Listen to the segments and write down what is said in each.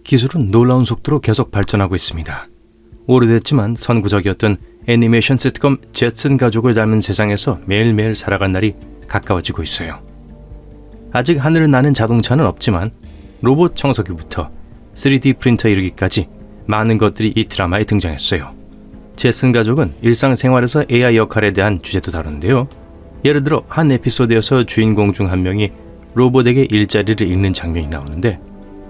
기술은 놀라운 속도로 계속 발전하고 있습니다. 오래됐지만 선구적이었던 애니메이션 시트콤 젯슨 가족을 닮은 세상에서 매일매일 살아갈 날이 가까워지고 있어요. 아직 하늘을 나는 자동차는 없지만 로봇 청소기부터 3D 프린터 이르기까지 많은 것들이 이 드라마에 등장했어요. 젯슨 가족은 일상생활에서 AI 역할에 대한 주제도 다루는데요. 예를 들어 한 에피소드에서 주인공 중 한 명이 로봇에게 일자리를 잃는 장면이 나오는데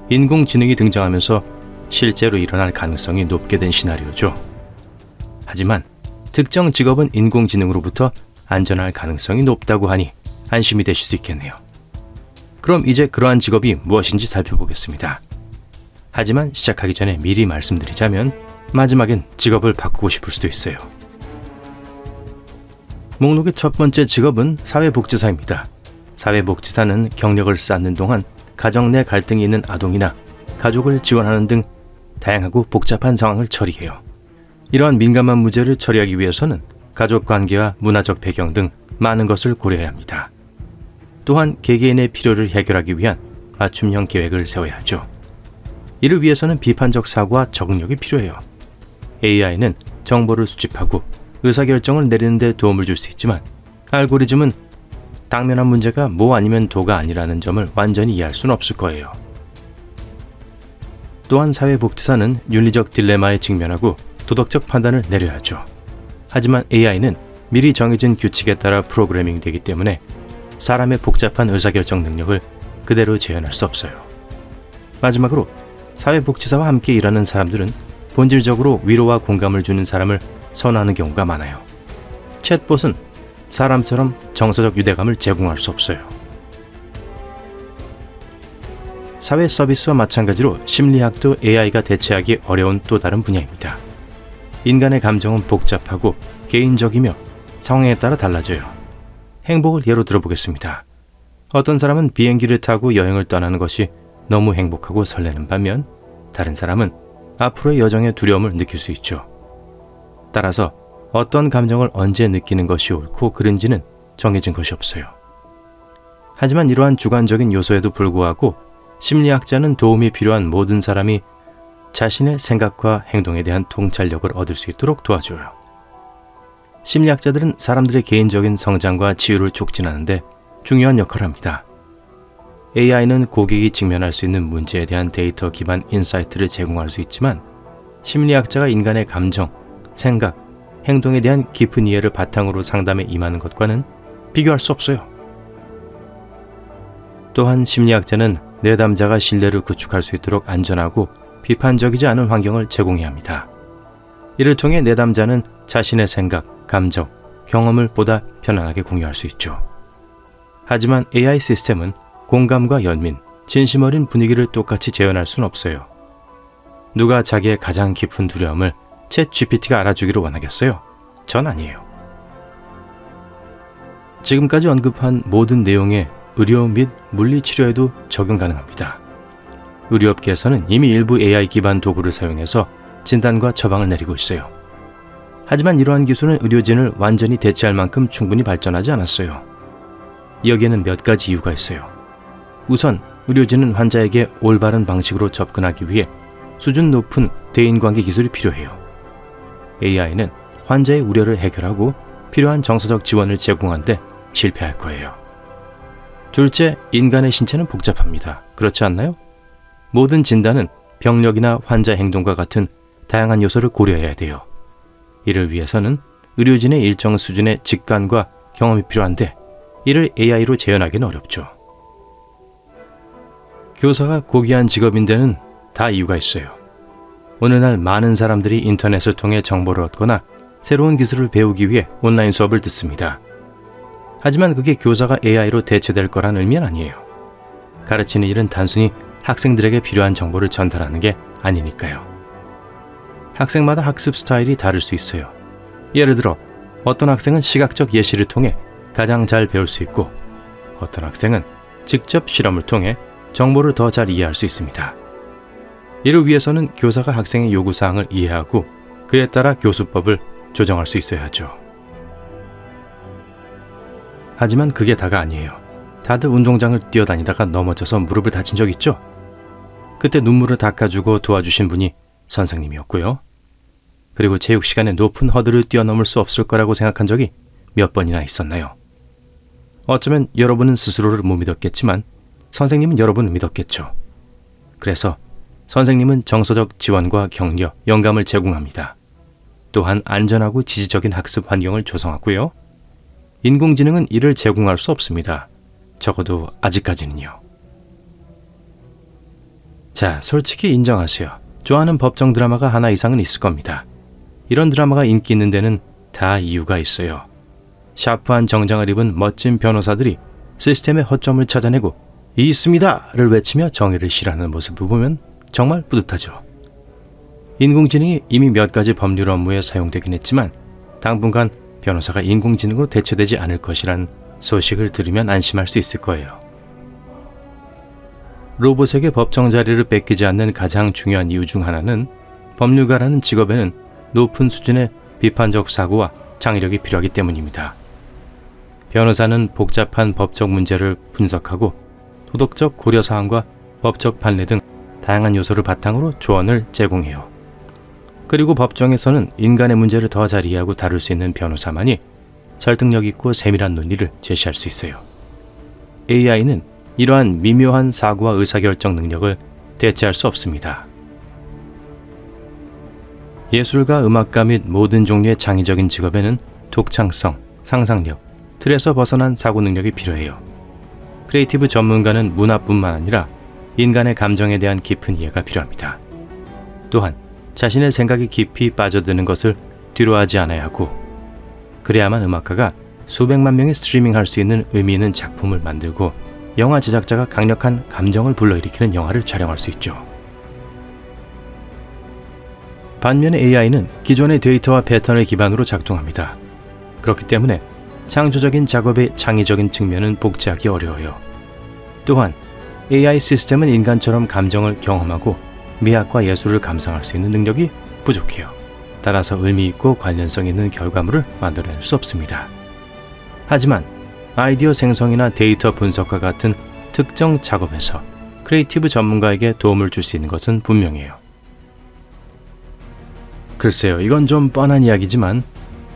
인공지능이 등장하면서 실제로 일어날 가능성이 높게 된 시나리오죠. 하지만 특정 직업은 인공지능으로부터 안전할 가능성이 높다고 하니 안심이 되실 수 있겠네요. 그럼 이제 그러한 직업이 무엇인지 살펴보겠습니다. 하지만 시작하기 전에 미리 말씀드리자면 마지막엔 직업을 바꾸고 싶을 수도 있어요. 목록의 첫 번째 직업은 사회복지사입니다. 사회복지사는 경력을 쌓는 동안 가정 내 갈등이 있는 아동이나 가족을 지원하는 등 다양하고 복잡한 상황을 처리해요. 이러한 민감한 문제를 처리하기 위해서는 가족관계와 문화적 배경 등 많은 것을 고려해야 합니다. 또한 개개인의 필요를 해결하기 위한 맞춤형 계획을 세워야 하죠. 이를 위해서는 비판적 사고와 적응력이 필요해요. AI는 정보를 수집하고 의사결정을 내리는 데 도움을 줄 수 있지만 알고리즘은 당면한 문제가 뭐 아니면 도가 아니라는 점을 완전히 이해할 수는 없을 거예요. 또한 사회복지사는 윤리적 딜레마에 직면하고 도덕적 판단을 내려야 하죠. 하지만 AI는 미리 정해진 규칙에 따라 프로그래밍 되기 때문에 사람의 복잡한 의사결정 능력을 그대로 재현할 수 없어요. 마지막으로 사회복지사와 함께 일하는 사람들은 본질적으로 위로와 공감을 주는 사람을 선호하는 경우가 많아요. 챗봇은 사람처럼 정서적 유대감을 제공할 수 없어요. 사회 서비스와 마찬가지로 심리학도 AI가 대체하기 어려운 또 다른 분야입니다. 인간의 감정은 복잡하고 개인적이며 상황에 따라 달라져요. 행복을 예로 들어보겠습니다. 어떤 사람은 비행기를 타고 여행을 떠나는 것이 너무 행복하고 설레는 반면 다른 사람은 앞으로의 여정에 두려움을 느낄 수 있죠. 따라서 어떤 감정을 언제 느끼는 것이 옳고 그른지는 정해진 것이 없어요. 하지만 이러한 주관적인 요소에도 불구하고 심리학자는 도움이 필요한 모든 사람이 자신의 생각과 행동에 대한 통찰력을 얻을 수 있도록 도와줘요. 심리학자들은 사람들의 개인적인 성장과 치유를 촉진하는 데 중요한 역할을 합니다. AI는 고객이 직면할 수 있는 문제에 대한 데이터 기반 인사이트를 제공할 수 있지만 심리학자가 인간의 감정, 생각, 행동에 대한 깊은 이해를 바탕으로 상담에 임하는 것과는 비교할 수 없어요. 또한 심리학자는 내담자가 신뢰를 구축할 수 있도록 안전하고 비판적이지 않은 환경을 제공해야 합니다. 이를 통해 내담자는 자신의 생각, 감정, 경험을 보다 편안하게 공유할 수 있죠. 하지만 AI 시스템은 공감과 연민, 진심 어린 분위기를 똑같이 재현할 수는 없어요. 누가 자기의 가장 깊은 두려움을 챗 GPT가 알아주기를 원하겠어요? 전 아니에요. 지금까지 언급한 모든 내용에 의료 및 물리치료에도 적용 가능합니다. 의료업계에서는 이미 일부 AI 기반 도구를 사용해서 진단과 처방을 내리고 있어요. 하지만 이러한 기술은 의료진을 완전히 대체할 만큼 충분히 발전하지 않았어요. 여기에는 몇 가지 이유가 있어요. 우선 의료진은 환자에게 올바른 방식으로 접근하기 위해 수준 높은 대인관계 기술이 필요해요. AI는 환자의 우려를 해결하고 필요한 정서적 지원을 제공하는 데 실패할 거예요. 둘째, 인간의 신체는 복잡합니다. 그렇지 않나요? 모든 진단은 병력이나 환자 행동과 같은 다양한 요소를 고려해야 돼요. 이를 위해서는 의료진의 일정 수준의 직관과 경험이 필요한데 이를 AI로 재현하기는 어렵죠. 교사가 고귀한 직업인 데는 다 이유가 있어요. 오늘날 많은 사람들이 인터넷을 통해 정보를 얻거나 새로운 기술을 배우기 위해 온라인 수업을 듣습니다. 하지만 그게 교사가 AI로 대체될 거란 의미는 아니에요. 가르치는 일은 단순히 학생들에게 필요한 정보를 전달하는 게 아니니까요. 학생마다 학습 스타일이 다를 수 있어요. 예를 들어 어떤 학생은 시각적 예시를 통해 가장 잘 배울 수 있고 어떤 학생은 직접 실험을 통해 정보를 더 잘 이해할 수 있습니다. 이를 위해서는 교사가 학생의 요구사항을 이해하고 그에 따라 교수법을 조정할 수 있어야 하죠. 하지만 그게 다가 아니에요. 다들 운동장을 뛰어다니다가 넘어져서 무릎을 다친 적 있죠? 그때 눈물을 닦아주고 도와주신 분이 선생님이었고요. 그리고 체육 시간에 높은 허들을 뛰어넘을 수 없을 거라고 생각한 적이 몇 번이나 있었나요? 어쩌면 여러분은 스스로를 못 믿었겠지만 선생님은 여러분을 믿었겠죠. 그래서 선생님은 정서적 지원과 격려, 영감을 제공합니다. 또한 안전하고 지지적인 학습 환경을 조성하고요. 인공지능은 이를 제공할 수 없습니다. 적어도 아직까지는요. 자, 솔직히 인정하세요. 좋아하는 법정 드라마가 하나 이상은 있을 겁니다. 이런 드라마가 인기 있는 데는 다 이유가 있어요. 샤프한 정장을 입은 멋진 변호사들이 시스템의 허점을 찾아내고 있습니다를 외치며 정의를 실현하는 모습을 보면 정말 뿌듯하죠. 인공지능이 이미 몇 가지 법률 업무에 사용되긴 했지만 당분간 변호사가 인공지능으로 대체되지 않을 것이란 소식을 들으면 안심할 수 있을 거예요. 로봇에게 법정 자리를 뺏기지 않는 가장 중요한 이유 중 하나는 법률가라는 직업에는 높은 수준의 비판적 사고와 창의력이 필요하기 때문입니다. 변호사는 복잡한 법적 문제를 분석하고 도덕적 고려사항과 법적 판례 등 다양한 요소를 바탕으로 조언을 제공해요. 그리고 법정에서는 인간의 문제를 더 잘 이해하고 다룰 수 있는 변호사만이 설득력 있고 세밀한 논리를 제시할 수 있어요. AI는 이러한 미묘한 사고와 의사결정 능력을 대체할 수 없습니다. 예술가, 음악가 및 모든 종류의 창의적인 직업에는 독창성, 상상력, 틀에서 벗어난 사고 능력이 필요해요. 크리에이티브 전문가는 문화뿐만 아니라 인간의 감정에 대한 깊은 이해가 필요합니다. 또한 자신의 생각이 깊이 빠져드는 것을 뒤로하지 않아야 하고, 그래야만 음악가가 수백만 명이 스트리밍할 수 있는 의미 있는 작품을 만들고 영화 제작자가 강력한 감정을 불러일으키는 영화를 촬영할 수 있죠. 반면에 AI는 기존의 데이터와 패턴을 기반으로 작동합니다. 그렇기 때문에 창조적인 작업의 창의적인 측면은 복제하기 어려워요. 또한 AI 시스템은 인간처럼 감정을 경험하고 미학과 예술을 감상할 수 있는 능력이 부족해요. 따라서 의미 있고 관련성 있는 결과물을 만들어낼 수 없습니다. 하지만 아이디어 생성이나 데이터 분석과 같은 특정 작업에서 크리에이티브 전문가에게 도움을 줄 수 있는 것은 분명해요. 글쎄요, 이건 좀 뻔한 이야기지만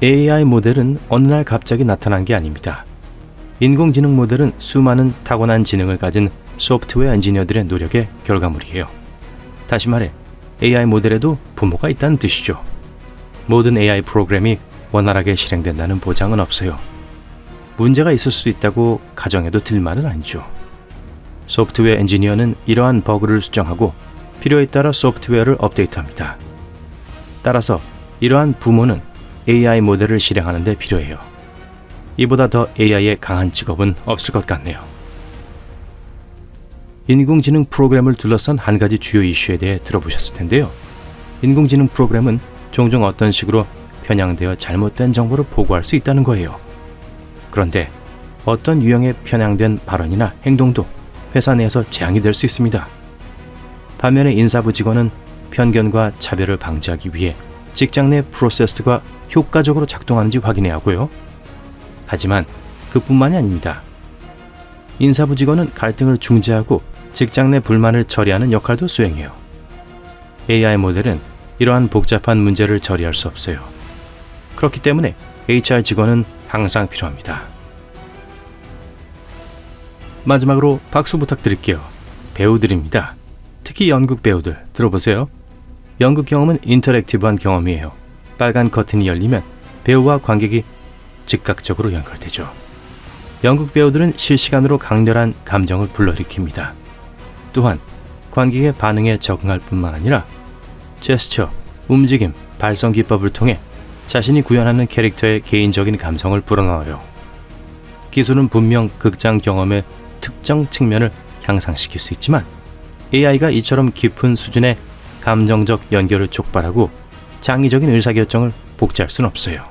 AI 모델은 어느 날 갑자기 나타난 게 아닙니다. 인공지능 모델은 수많은 타고난 지능을 가진 소프트웨어 엔지니어들의 노력의 결과물이에요. 다시 말해 AI 모델에도 부모가 있다는 뜻이죠. 모든 AI 프로그램이 원활하게 실행된다는 보장은 없어요. 문제가 있을 수 있다고 가정해도 틀린 말은 아니죠. 소프트웨어 엔지니어는 이러한 버그를 수정하고 필요에 따라 소프트웨어를 업데이트합니다. 따라서 이러한 부모는 AI 모델을 실행하는 데 필요해요. 이보다 더 AI의 강한 직업은 없을 것 같네요. 인공지능 프로그램을 둘러싼 한 가지 주요 이슈에 대해 들어보셨을 텐데요. 인공지능 프로그램은 종종 어떤 식으로 편향되어 잘못된 정보를 보고할 수 있다는 거예요. 그런데 어떤 유형의 편향된 발언이나 행동도 회사 내에서 재앙이 될 수 있습니다. 반면에 인사부 직원은 편견과 차별을 방지하기 위해 직장 내 프로세스가 효과적으로 작동하는지 확인해야 하고요. 하지만 그뿐만이 아닙니다. 인사부 직원은 갈등을 중재하고 직장 내 불만을 처리하는 역할도 수행해요. AI 모델은 이러한 복잡한 문제를 처리할 수 없어요. 그렇기 때문에 HR 직원은 항상 필요합니다. 마지막으로 박수 부탁드릴게요. 배우들입니다. 특히 연극 배우들 들어보세요. 연극 경험은 인터랙티브한 경험이에요. 빨간 커튼이 열리면 배우와 관객이 즉각적으로 연결되죠. 연극 배우들은 실시간으로 강렬한 감정을 불러일으킵니다. 또한 관객의 반응에 적응할 뿐만 아니라 제스처, 움직임, 발성 기법을 통해 자신이 구현하는 캐릭터의 개인적인 감성을 불어넣어요. 기술은 분명 극장 경험의 특정 측면을 향상시킬 수 있지만 AI가 이처럼 깊은 수준의 감정적 연결을 촉발하고 창의적인 의사결정을 복제할 수는 없어요.